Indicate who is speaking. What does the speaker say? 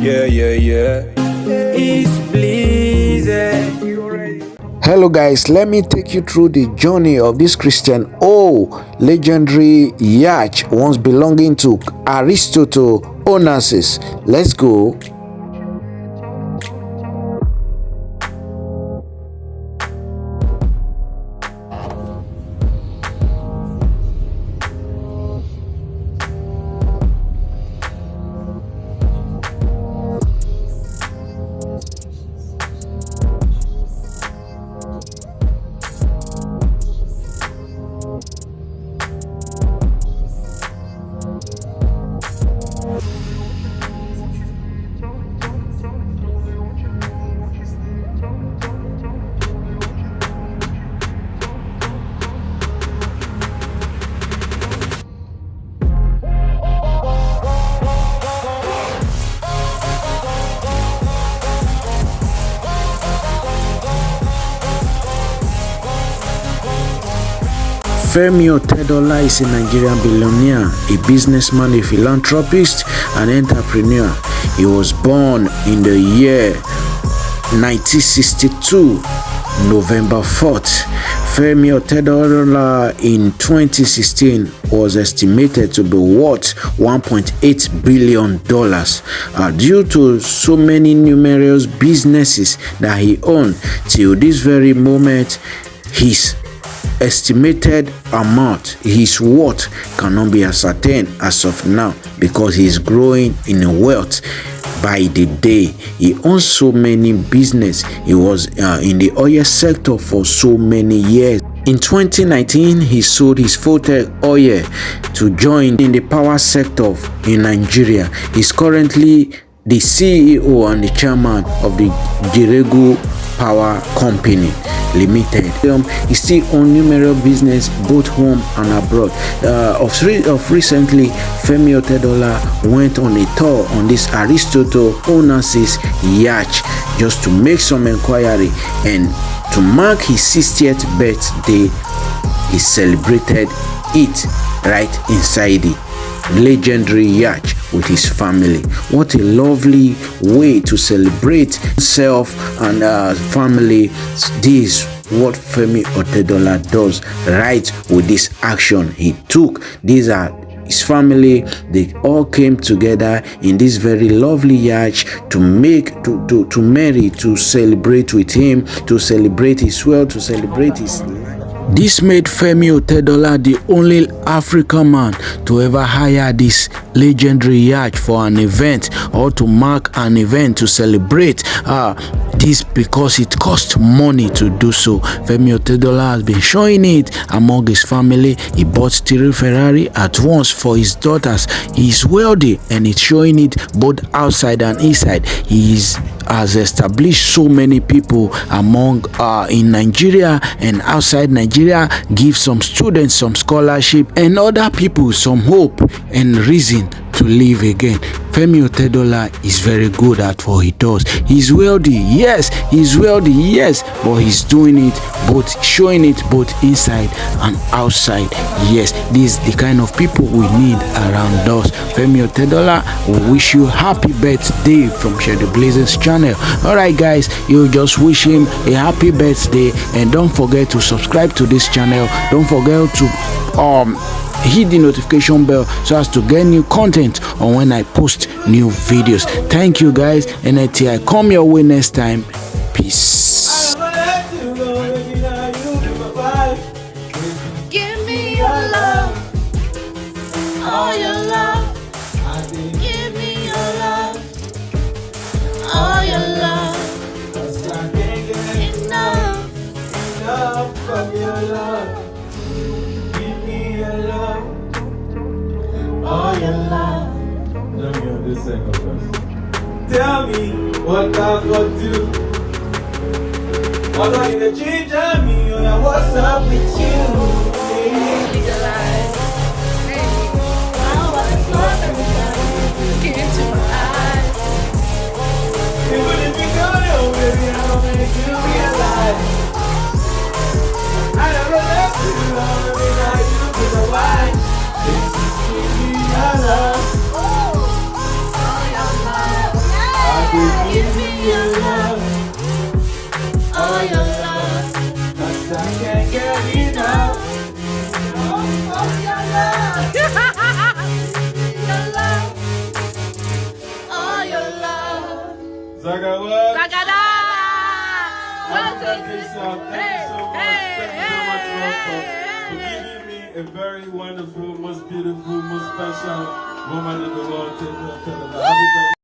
Speaker 1: Yeah. It's pleasing.
Speaker 2: Hello guys, let me take you through the journey of this Christian legendary yacht once belonging to Aristotle, Onassis. Let's go. Femi Otedola is a Nigerian billionaire, a businessman, a philanthropist, and entrepreneur. He was born in the year 1962, November 4th. Femi Otedola in 2016 was estimated to be worth $1.8 billion due to so many numerous businesses that he owned. Till this very moment, his estimated amount, his worth, cannot be ascertained as of now because he is growing in wealth by the day. He owns so many business. He was in the oil sector for so many years. In 2019, he sold his Forte oil to join in the power sector in Nigeria. He's currently the CEO and the chairman of the Jiregu Power Company Limited. He still owns numerous business both home and abroad. Of recently, Femi Otedola went on a tour on this Aristotle Onassis yacht just to make some inquiry, and to mark his 60th birthday, he celebrated it right inside the legendary yacht with his family. What a lovely way to celebrate self and family. This is what Femi Otedola does right with this action he took. These are his family. They all came together in this very lovely yacht to marry, to celebrate with him, to celebrate his wealth, to celebrate his life. This made Femi Otedola the only African man to ever hire this legendary yacht for an event or to mark an event to celebrate this, because it costs money to do so. Femi Otedola has been showing it among his family. He bought 3 Ferrari at once for his daughters. He is wealthy and it's showing it both outside and inside. He has established so many people among in Nigeria and outside Nigeria, give some students some scholarship and other people some hope and reason to live again. Femi Otedola is very good at what he does. He's wealthy, yes, but he's doing it both, showing it both inside and outside. Yes, this is the kind of people we need around us. Femi Otedola, we wish you happy birthday from Share the Blazers channel. Alright guys, you just wish him a happy birthday, and don't forget to subscribe to this channel. Don't forget to hit the notification bell so as to get new content on when I post new videos. Thank you guys, and until I come your way next time, peace.
Speaker 3: Give me your love, all your love. Give me your love, all your love. 'Cause I can't get enough of your love. Give me your love, all your love. Let me on this second verse. Tell me what I could do. Although you the ginger me, what's up with you? Legalize. I wanna love everybody. Get into my eyes. Even if you go there, baby, I'll make you realize. I never left you, I'll be like you to the white. This is me, your love. All your love.
Speaker 1: can't get enough.
Speaker 3: Oh, your love. Your love. Oh, your love.
Speaker 1: Zaga what?
Speaker 3: Zagada.
Speaker 1: Thank you so much. Thank you so much for giving me a very wonderful, most beautiful, most special woman in the world. Happy birthday.